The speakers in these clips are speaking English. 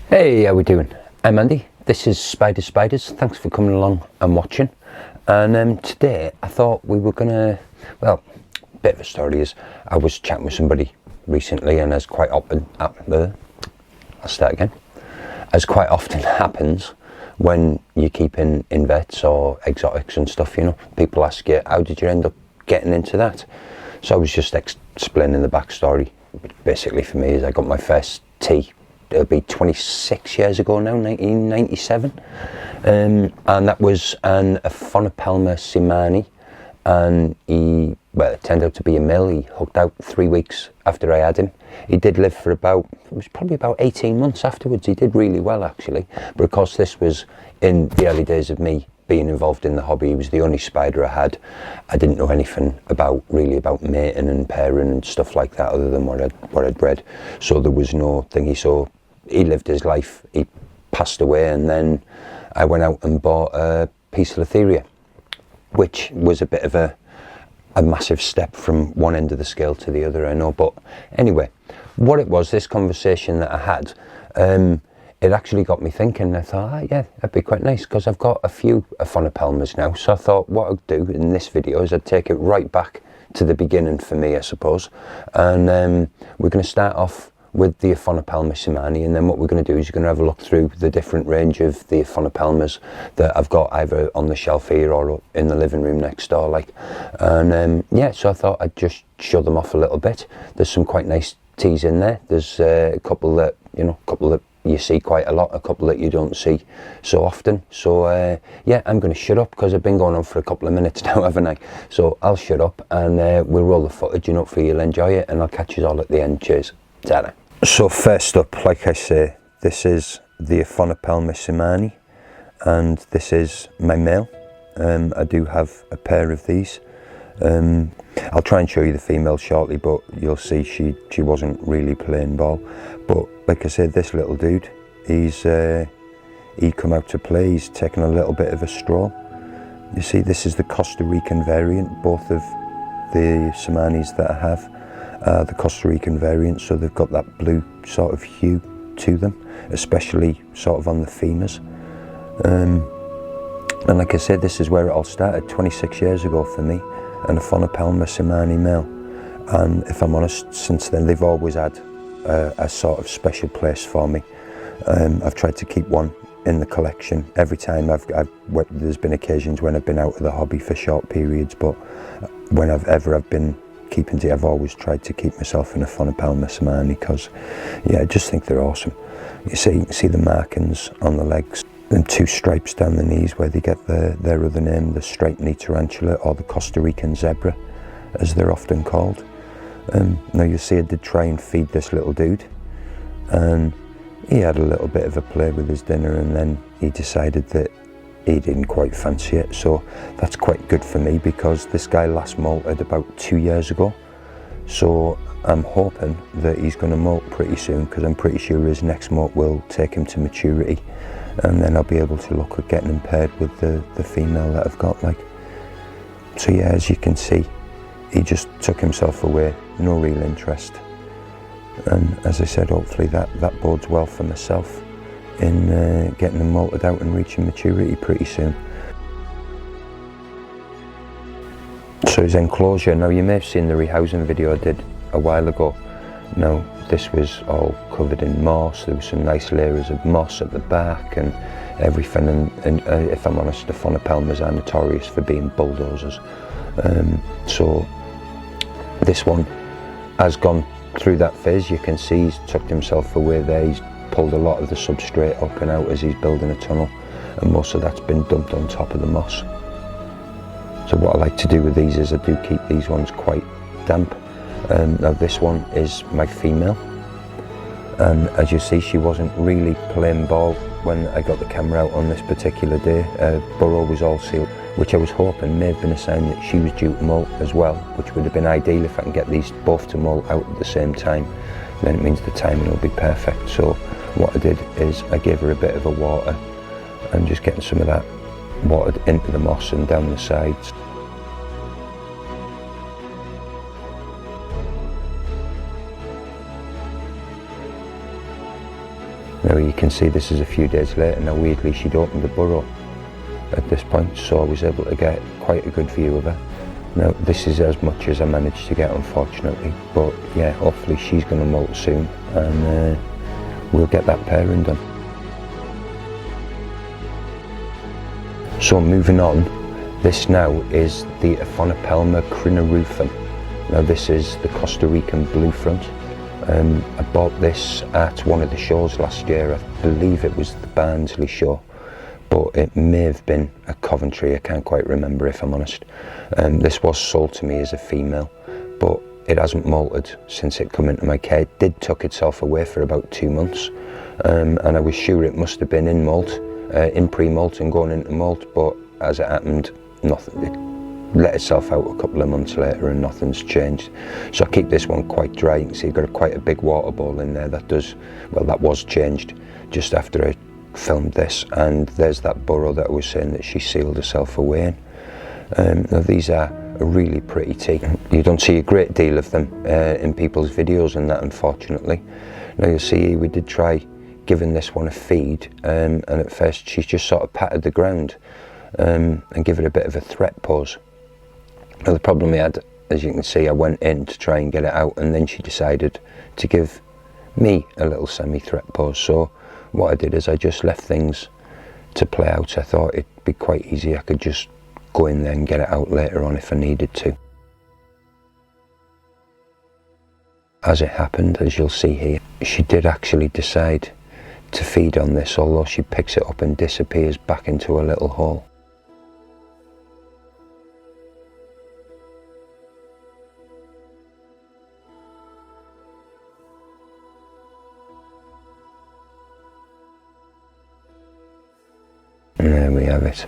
Hey, how we doing? I'm Andy. This is Spiders. Thanks for coming along and watching. And today I thought we were gonna, well, bit of a story is I was chatting with somebody recently, and as quite often, as quite often happens when you keep in inverts or exotics and stuff, you know, people ask you, how did you end up getting into that? So I was just explaining the backstory. Basically for me is I got my first tea. It'll be 26 years ago now, 1997, and that was an Aphonopelma seemanni, and it turned out to be a male. He hooked out 3 weeks after I had him. He did live for probably about 18 months afterwards. He did really well actually, but of course this was in the early days of me being involved in the hobby. He was the only spider I had. I didn't know anything about mating and pairing and stuff like that other than what I'd read, so there was no thingy. So he lived his life, he passed away, and then I went out and bought a piece of Lotheria, which was a bit of a massive step from one end of the scale to the other, I know. But anyway, what it was, this conversation that I had, it actually got me thinking. I thought, yeah, that'd be quite nice, because I've got a few Aphonopelmas now. So I thought what I'd do in this video is I'd take it right back to the beginning for me, I suppose. And we're going to start off with the Aphonopelma seemanni, and then what we're going to do is you're going to have a look through the different range of the Aphonopelmas that I've got either on the shelf here or in the living room next door, like. And yeah, so I thought I'd just show them off a little bit. There's some quite nice teas in there. There's a couple that you see quite a lot, a couple that you don't see so often. So yeah, I'm going to shut up because I've been going on for a couple of minutes now, haven't I? So I'll shut up and we'll roll the footage, for you'll enjoy it, and I'll catch you all at the end. Cheers. Ta-da. So first up, like I say, this is the Aphonopelma seemanni, and this is my male. I do have a pair of these. I'll try and show you the female shortly, but you'll see she wasn't really playing ball. But like I said, this little dude, he come out to play. He's taken a little bit of a stroll. You see, this is the Costa Rican variant. Both of the seemannis that I have are the Costa Rican variant, so they've got that blue sort of hue to them, especially sort of on the femurs. And like I said, this is where it all started 26 years ago for me, an Aphonopelma seemanni male. And if I'm honest, since then they've always had a sort of special place for me. I've tried to keep one in the collection every time there's been occasions when I've been out of the hobby for short periods, but when I've been keeping tea, I've always tried to keep myself in a Aphonopelma seemanni, because yeah, I just think they're awesome. You can see the markings on the legs and two stripes down the knees where they get their other name, the striped knee tarantula, or the Costa Rican zebra as they're often called. Now you see I did try and feed this little dude, and he had a little bit of a play with his dinner, and then he decided that he didn't quite fancy it. So that's quite good for me, because this guy last molted about 2 years ago. So I'm hoping that he's going to molt pretty soon, because I'm pretty sure his next molt will take him to maturity, and then I'll be able to look at getting him paired with the female that I've got, like. So yeah, as you can see, he just took himself away, no real interest. And as I said, hopefully that bodes well for myself in getting them molted out and reaching maturity pretty soon. So his enclosure, now you may have seen the rehousing video I did a while ago. Now this was all covered in moss. There was some nice layers of moss at the back and everything, and if I'm honest, the Aphonopelmas are notorious for being bulldozers. So this one has gone through that phase. You can see he's tucked himself away there. He's pulled a lot of the substrate up and out as he's building a tunnel, and most of that's been dumped on top of the moss. So what I like to do with these is I do keep these ones quite damp. Now this one is my female, and as you see, she wasn't really playing ball when I got the camera out on this particular day. Burrow was all sealed, which I was hoping may have been a sign that she was due to molt as well, which would have been ideal if I can get these both to molt out at the same time. Then it means the timing will be perfect. So what I did is I gave her a bit of a water, and just getting some of that watered into the moss and down the sides. Now you can see this is a few days later. Now weirdly she'd opened the burrow at this point, so I was able to get quite a good view of her. Now this is as much as I managed to get, unfortunately, but yeah, hopefully she's going to molt soon and we'll get that pairing done. So moving on, this now is the Aphonopelma crinarufum. Now this is the Costa Rican blue front. I bought this at one of the shows last year. I believe it was the Barnsley show, but it may have been at Coventry. I can't quite remember, if I'm honest. This was sold to me as a female, but it hasn't molted since it come into my care. It did tuck itself away for about 2 months, and I was sure it must have been in molt, in pre-molt and going into molt, but as it happened, nothing. It let itself out a couple of months later and nothing's changed. So I keep this one quite dry. You can see I've got quite a big water bowl in there that was changed just after I filmed this, and there's that burrow that I was saying that she sealed herself away in. Now these are a really pretty tea. You don't see a great deal of them in people's videos and that, unfortunately. Now you'll see we did try giving this one a feed, and at first she's just sort of patted the ground and give it a bit of a threat pose. Now the problem we had, as you can see, I went in to try and get it out, and then she decided to give me a little semi-threat pose. So what I did is I just left things to play out. I thought it'd be quite easy. I could just go in there and get it out later on if I needed to. As it happened, as you'll see here, she did actually decide to feed on this, although she picks it up and disappears back into a little hole. And there we have it,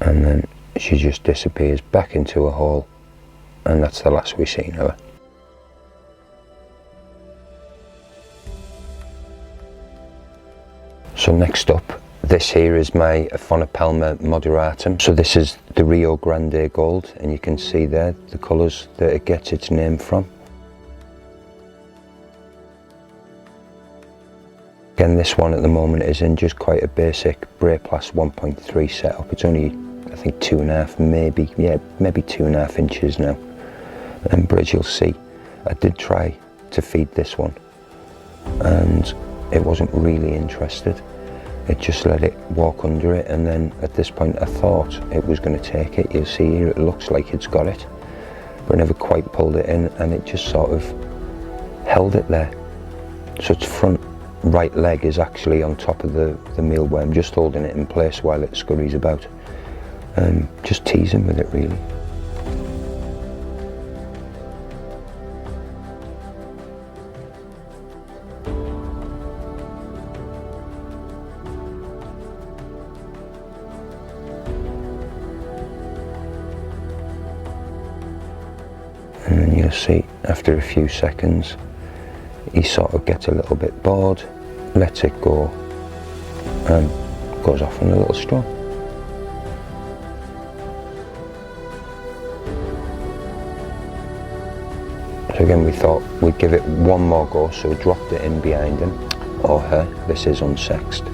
and then she just disappears back into a hole, and that's the last we've seen of her. So next up, this here is my Aphonopelma moderatum. So this is the Rio Grande Gold, and you can see there the colours that it gets its name from. Again, this one at the moment is in just quite a basic Brayplast 1.3 setup. It's only, I think, 2.5, maybe 2.5 inches now. But as you'll see, I did try to feed this one, and it wasn't really interested. It just let it walk under it, and then at this point I thought it was going to take it. You'll see here it looks like it's got it, but I never quite pulled it in, and it just sort of held it there. So its front right leg is actually on top of the mealworm, just holding it in place while it scurries about. Just teasing with it, really. And then you'll see after a few seconds he sort of gets a little bit bored, lets it go, and goes off on a little stroll. So again, we thought we'd give it one more go, so we dropped it in behind him, or her. This is unsexed,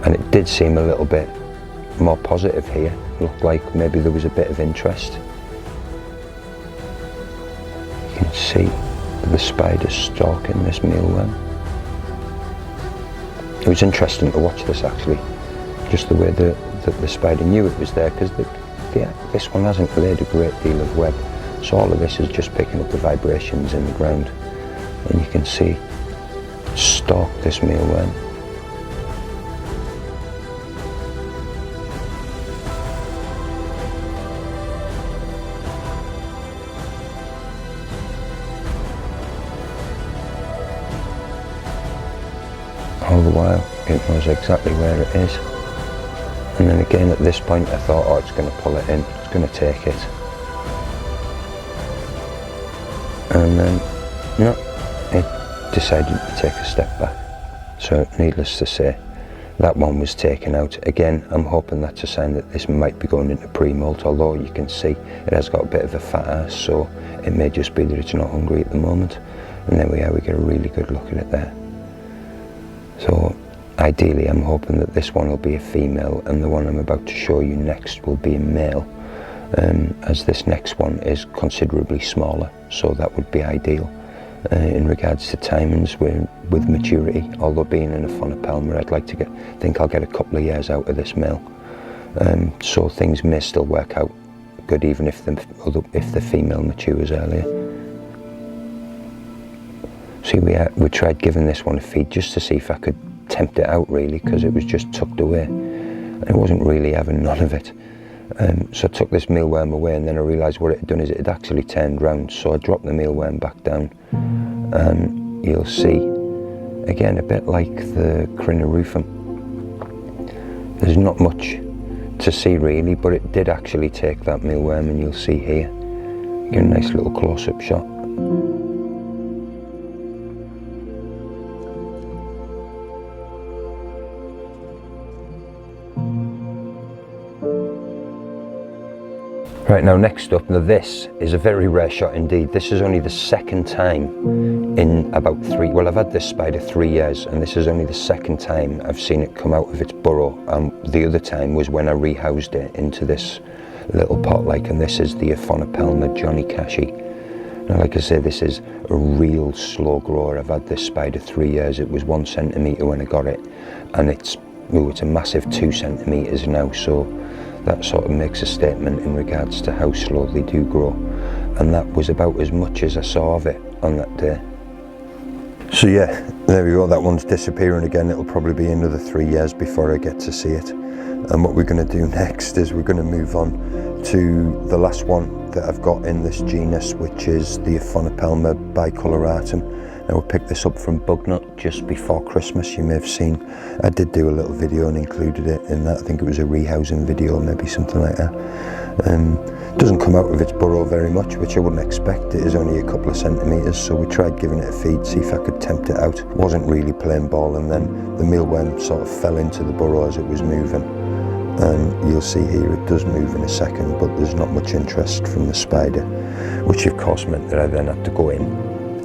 and it did seem a little bit more positive here. Looked like maybe there was a bit of interest. You can see the spider stalking this mealworm. It was interesting to watch this, actually, just the way that the spider knew it was there, because this one hasn't laid a great deal of web, so all of this is just picking up the vibrations in the ground, and you can see stalk this mealworm. All the while it knows exactly where it is, and then again at this point I thought, oh, it's going to pull it in, it's going to take it, and then no, it decided to take a step back. So needless to say, that one was taken out. Again, I'm hoping that's a sign that this might be going into pre-molt, although you can see it has got a bit of a fat ass, so it may just be that it's not hungry at the moment. And there we are, we get a really good look at it there. So ideally I'm hoping that this one will be a female and the one I'm about to show you next will be a male, as this next one is considerably smaller, so that would be ideal. In regards to timings with maturity, although being an Aphonopelma, I'd like to think I'll get a couple of years out of this male, so things may still work out good even if the female matures earlier. See, we tried giving this one a feed just to see if I could tempt it out really, because it was just tucked away and it wasn't really having none of it. So I took this mealworm away, and then I realised what it had done is it had actually turned round, so I dropped the mealworm back down. You'll see, again, a bit like the Crinaruphum. There's not much to see really, but it did actually take that mealworm, and you'll see here, get a nice little close-up shot. Right, now next up, now this is a very rare shot indeed. This is only the second time in about well, I've had this spider 3 years, and this is only the second time I've seen it come out of its burrow. The other time was when I rehoused it into this little pot and this is the Aphonopelma Johnny Cashi. Now, like I say, this is a real slow grower. I've had this spider 3 years. It was 1 centimetre when I got it, and it's a massive 2 centimetres now, so that sort of makes a statement in regards to how slow they do grow, and that was about as much as I saw of it on that day. So yeah, there we go, that one's disappearing again. It'll probably be another 3 years before I get to see it. And what we're going to do next is we're going to move on to the last one that I've got in this genus, which is the Aphonopelma bicoloratum. Now, we picked this up from Bugnut just before Christmas. You may have seen, I did do a little video and included it in that. I think it was a rehousing video, maybe something like that. Doesn't come out of its burrow very much, which I wouldn't expect. It is only a couple of centimetres, so we tried giving it a feed, see if I could tempt it out. Wasn't really playing ball, and then the mealworm sort of fell into the burrow as it was moving. You'll see here it does move in a second, but there's not much interest from the spider, which of course meant that I then had to go in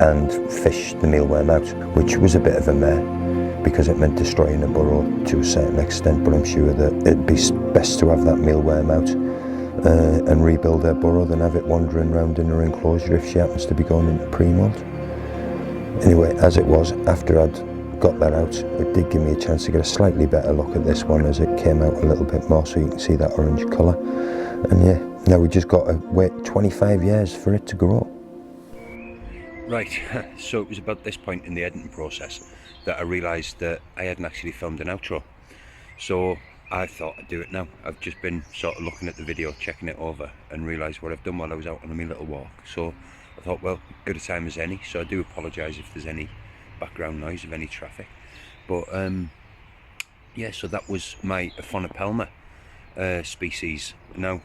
and fish the mealworm out, which was a bit of a mare because it meant destroying a burrow to a certain extent, but I'm sure that it'd be best to have that mealworm out and rebuild her burrow than have it wandering around in her enclosure if she happens to be going into pre-molt. Anyway, as it was, after I'd got that out, it did give me a chance to get a slightly better look at this one as it came out a little bit more, so you can see that orange colour. And yeah, now we just got to wait 25 years for it to grow. Right, so it was about this point in the editing process that I realised that I hadn't actually filmed an outro. So I thought I'd do it now. I've just been sort of looking at the video, checking it over, and realised what I've done while I was out on my little walk. So I thought, well, good a time as any, so I do apologise if there's any background noise of any traffic. But yeah, so that was my Aphonopelma species. Now,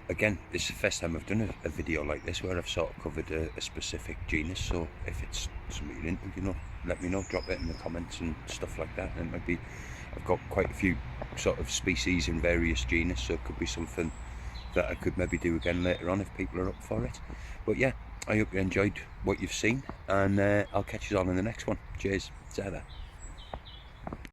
again, this is the first time I've done a video like this where I've sort of covered a specific genus, so if it's something you're into, let me know, drop it in the comments and stuff like that. And maybe I've got quite a few sort of species in various genus, so it could be something that I could maybe do again later on if people are up for it. But yeah, I hope you enjoyed what you've seen, and I'll catch you all in the next one. Cheers, ta-da.